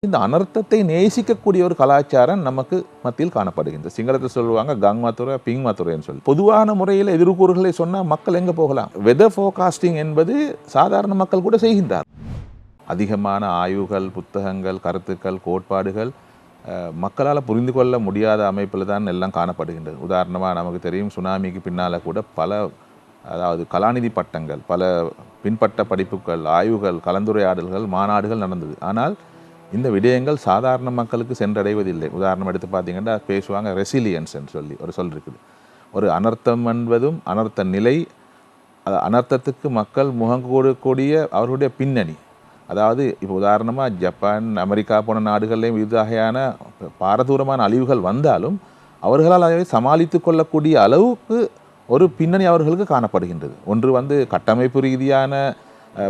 இந்த அனர்த்தத்தை நேசிக்கக்கூடிய ஒரு கலாச்சாரம் நமக்கு மத்தியில் காணப்படுகின்றது. சிங்களத்தில் சொல்லுவாங்க கங்மாத்துறை பிங்மாத்துறைன்னு சொல்லி. பொதுவான முறையில் எதிர்கூறுகளை சொன்னால் மக்கள் எங்கே போகலாம்? வெதர் ஃபோர்காஸ்டிங் என்பது சாதாரண மக்கள் கூட செய்கின்றார். அதிகமான ஆய்வுகள், புத்தகங்கள், கருத்துக்கள், கோட்பாடுகள் மக்களால் புரிந்து கொள்ள முடியாத அமைப்பில் தான் எல்லாம் காணப்படுகின்றது. உதாரணமாக நமக்கு தெரியும், சுனாமிக்கு பின்னால் கூட அதாவது கலாநிதி பட்டங்கள், பல பின்பட்ட படிப்புகள், ஆய்வுகள், கலந்துரையாடல்கள், மாநாடுகள் நடந்தது. ஆனால் இந்த விடயங்கள் சாதாரண மக்களுக்கு சென்றடைவதில்லை. உதாரணம் எடுத்து பார்த்தீங்கன்னா பேசுவாங்க ரெசிலியன்ஸ்ன்னு சொல்லி ஒரு சொல் இருக்குது. ஒரு அனர்த்தம் என்பதும் அனர்த்த நிலை, அனர்த்தத்துக்கு மக்கள் முகம் கூடக்கூடிய அவருடைய பின்னணி. அதாவது இப்போ உதாரணமாக ஜப்பான், அமெரிக்கா போன நாடுகளிலேயும் இது வகையான பாரதூரமான அழிவுகள் வந்தாலும் அவர்களால் அதை சமாளித்து கொள்ளக்கூடிய அளவுக்கு ஒரு பின்னணி அவர்களுக்கு காணப்படுகின்றது. ஒன்று கட்டமைப்பு ரீதியான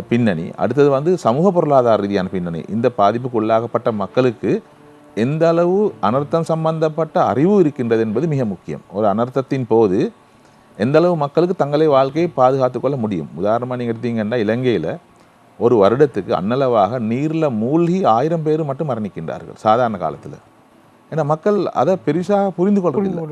பின்னணி, அடுத்தது சமூக பொருளாதார ரீதியான பின்னணி. இந்த பாதிப்புக்கு உள்ளாகப்பட்ட மக்களுக்கு எந்த அளவு அனர்த்தம் சம்பந்தப்பட்ட அறிவு இருக்கின்றது என்பது மிக முக்கியம். ஒரு அனர்த்தத்தின் போது எந்த அளவு மக்களுக்கு தங்களை வாழ்க்கையை பாதுகாத்து கொள்ள முடியும். உதாரணமாக நீங்கள் எடுத்தீங்கன்னா இலங்கையில் ஒரு வருடத்துக்கு அன்னளவாக நீரில் மூழ்கி 1000 பேர் மட்டும் மரணிக்கின்றார்கள் சாதாரண காலத்தில். ஏன்னா மக்கள் அதை பெருசாக புரிந்து கொள்வதில்லை.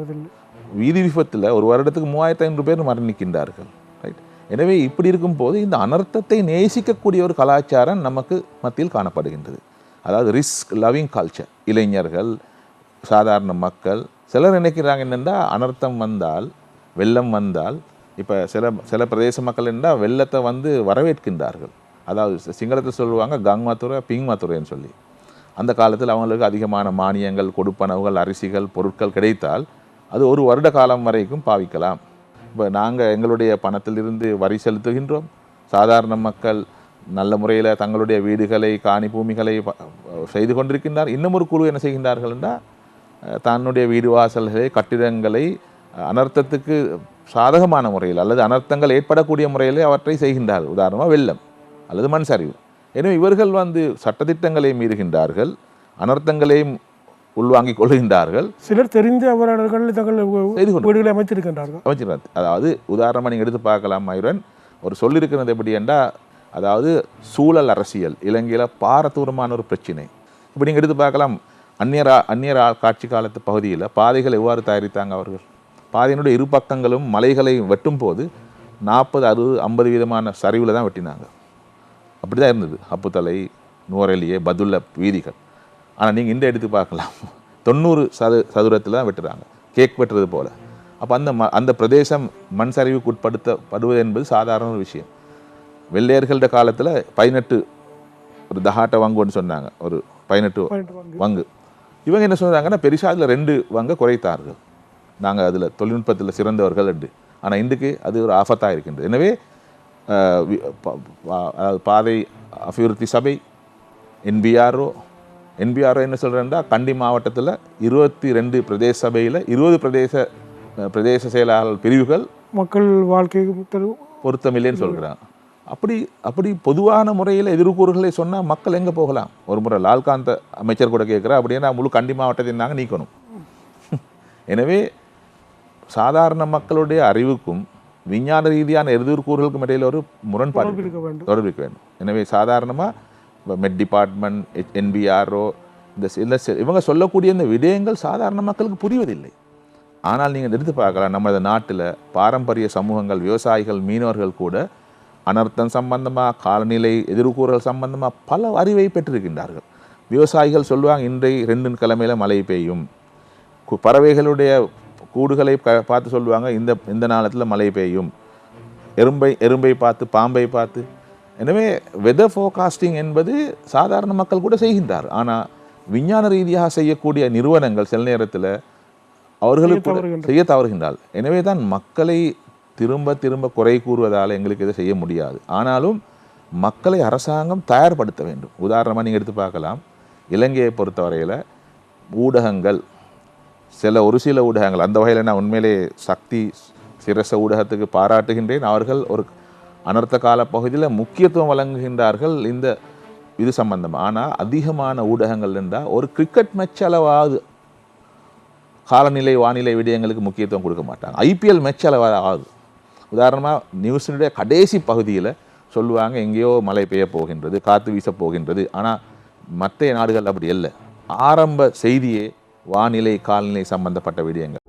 வீதி விபத்தில் ஒரு வருடத்துக்கு 3500 பேர் மரணிக்கின்றார்கள். ரைட். எனவே இப்படி இருக்கும்போது இந்த அனர்த்தத்தை நேசிக்கக்கூடிய ஒரு கலாச்சாரம் நமக்கு மத்தியில் காணப்படுகின்றது. அதாவது ரிஸ்க் லவ்விங் கல்ச்சர். இளைஞர்கள், சாதாரண மக்கள் சிலர் நினைக்கிறாங்க என்னென்னா, அனர்த்தம் வந்தால், வெள்ளம் வந்தால், இப்போ சில பிரதேச மக்கள் என்றால் வெள்ளத்தை வரவேற்கின்றார்கள். அதாவது சிங்களத்தில் சொல்லுவாங்க கங்மாத்துறை பிங்மாத்துறைன்னு சொல்லி. அந்த காலத்தில் அவங்களுக்கு அதிகமான மானியங்கள், கொடுப்பனவுகள், அரிசிகள், பொருட்கள் கிடைத்தால் அது ஒரு வருட காலம் வரைக்கும் பாவிக்கலாம். இப்போ நாங்கள் எங்களுடைய பணத்திலிருந்து வரி செலுத்துகின்றோம். சாதாரண மக்கள் நல்ல முறையில் தங்களுடைய வீடுகளை, காணி பூமிகளை செய்து கொண்டிருக்கின்றார். இன்னும் ஒரு குழு என்ன செய்கின்றார்கள் என்றால், தன்னுடைய வீடு வாசல்களை, கட்டிடங்களை அனர்த்தத்துக்கு சாதகமான முறையில் அல்லது அனர்த்தங்கள் ஏற்படக்கூடிய முறையில் அவற்றை செய்கின்றார்கள். உதாரணமாக வெள்ளம் அல்லது மண் சரிவு. எனவே இவர்கள் சட்டத்திட்டங்களை மீறுகின்றார்கள், அனர்த்தங்களையும் உள்வாங்கிக் கொள்கின்றார்கள். சிலர் தெரிந்து அவர்கள் வீடுகளை அமைச்சிருக்கின்றார்கள். அதாவது உதாரணமாக நீங்கள் எடுத்து பார்க்கலாம் மயூரன், ஒரு சொல்லிருக்கிறது எப்படி என்றால், அதாவது சூழல் அரசியல் இலங்கையில் பாரதூரமான ஒரு பிரச்சனை. இப்போ நீங்கள் எடுத்து பார்க்கலாம், அந்நியர் காட்சி காலத்து பகுதியில் பாதைகள் எவ்வாறு தயாரித்தாங்க அவர்கள். பாதையினுடைய இரு பக்கங்களும் மலைகளை வெட்டும் போது 40, 60, 50 வீதமான சரிவில் தான் வெட்டினாங்க. அப்படி தான் இருந்தது அப்புத்தலை, நுவரெலியே, பதுல்ல வீதிகள். ஆனால் நீங்கள் இந்த எடுத்து பார்க்கலாம், 90 சதுரத்தில் தான் வெட்டுறாங்க, கேக் வெட்டுறது போல். அப்போ அந்த பிரதேசம் மண் சரிவுக்கு உட்படுத்தப்படுவது என்பது சாதாரண ஒரு விஷயம். வெள்ளையர்கள காலத்தில் 18 ஒரு தஹாட்ட வங்குன்னு சொன்னாங்க, ஒரு 18 வங்கு. இவங்க என்ன சொல்கிறாங்கன்னா, பெருசாக அதில் 2 வங்கை குறைத்தார்கள். நாங்கள் அதில் தொழில்நுட்பத்தில் சிறந்தவர்கள் என்று. ஆனால் இன்றைக்கு அது ஒரு ஆபத்தாக இருக்கின்றது. எனவே பாதை அபிவிருத்தி சபை, NBRO என்ன சொல்கிறேன்னா, கண்டி மாவட்டத்தில் 22 பிரதேச சபையில் 20 பிரதேச செயலாளர் பிரிவுகள் மக்கள் வாழ்க்கை பொருத்தமில்லைன்னு சொல்கிறாங்க. அப்படி பொதுவான முறையில் எதிர்கூறுகளை சொன்னால் மக்கள் எங்கே போகலாம்? ஒரு முறை லால்காந்த அமைச்சர் கூட கேட்குறா, அப்படின்னா முழு கண்டி மாவட்டத்தை நாங்கள் நீக்கணும். எனவே சாதாரண மக்களுடைய அறிவுக்கும் விஞ்ஞான ரீதியான எதிர்கூறுகளுக்கும் இடையில் ஒரு முரண்பாடு தொடர்பிக்க வேண்டும். எனவே சாதாரணமாக மெட் டிபார்ட்மெண்ட், NBRO, இவங்க சொல்லக்கூடிய இந்த விடயங்கள் சாதாரண மக்களுக்கு புரிவதில்லை. ஆனால் நீங்கள் எடுத்து பார்க்கலாம், நமது நாட்டில் பாரம்பரிய சமூகங்கள், விவசாயிகள், மீனவர்கள் கூட அனர்த்தம் சம்பந்தமாக, காலநிலை எதிர்கூறுகள் சம்பந்தமாக பல அறிவை பெற்றிருக்கின்றார்கள். விவசாயிகள் சொல்லுவாங்க, இன்றைய 2 கிழமையில் மழை பெய்யும். பறவைகளுடைய கூடுகளை பார்த்து சொல்லுவாங்க, இந்த நாளத்தில் மழை பெய்யும். எறும்பை பார்த்து, பாம்பை பார்த்து. எனவே வெதர் ஃபோர்காஸ்டிங் என்பது சாதாரண மக்கள் கூட செய்கின்றார். ஆனால் விஞ்ஞான ரீதியாக செய்யக்கூடிய நிறுவனங்கள் சில நேரத்தில் அவர்களுக்கு செய்ய தவறுகின்றார். எனவே தான் மக்களை திரும்ப திரும்ப குறை கூறுவதால் எங்களுக்கு இதை செய்ய முடியாது. ஆனாலும் மக்களை அரசாங்கம் தயார்படுத்த வேண்டும். உதாரணமாக நீங்கள் எடுத்து பார்க்கலாம், இலங்கையை பொறுத்தவரையில் ஊடகங்கள், ஒரு சில ஊடகங்கள், அந்த வகையில் நான் உண்மையிலே சக்தி சிரச ஊடகத்துக்கு பாராட்டுகின்றேன். அவர்கள் ஒரு அனர்த்த கால பகுதியில் முக்கியத்துவம் வழங்குகின்றார்கள் இது சம்பந்தமாக. ஆனால் அதிகமான ஊடகங்கள் இருந்தால் ஒரு கிரிக்கெட் மேட்ச் அளவாவது காலநிலை, வானிலை விடயங்களுக்கு முக்கியத்துவம் கொடுக்க மாட்டாங்க. IPL மேட்ச் அளவாக ஆகுது. உதாரணமாக நியூஸினுடைய கடைசி பகுதியில் சொல்லுவாங்க, எங்கேயோ மழை பெய்ய போகின்றது, காற்று வீச போகின்றது. ஆனால் மற்ற நாடுகள் அப்படி இல்லை. ஆரம்ப செய்தியே வானிலை காலநிலை சம்பந்தப்பட்ட விடயங்கள்.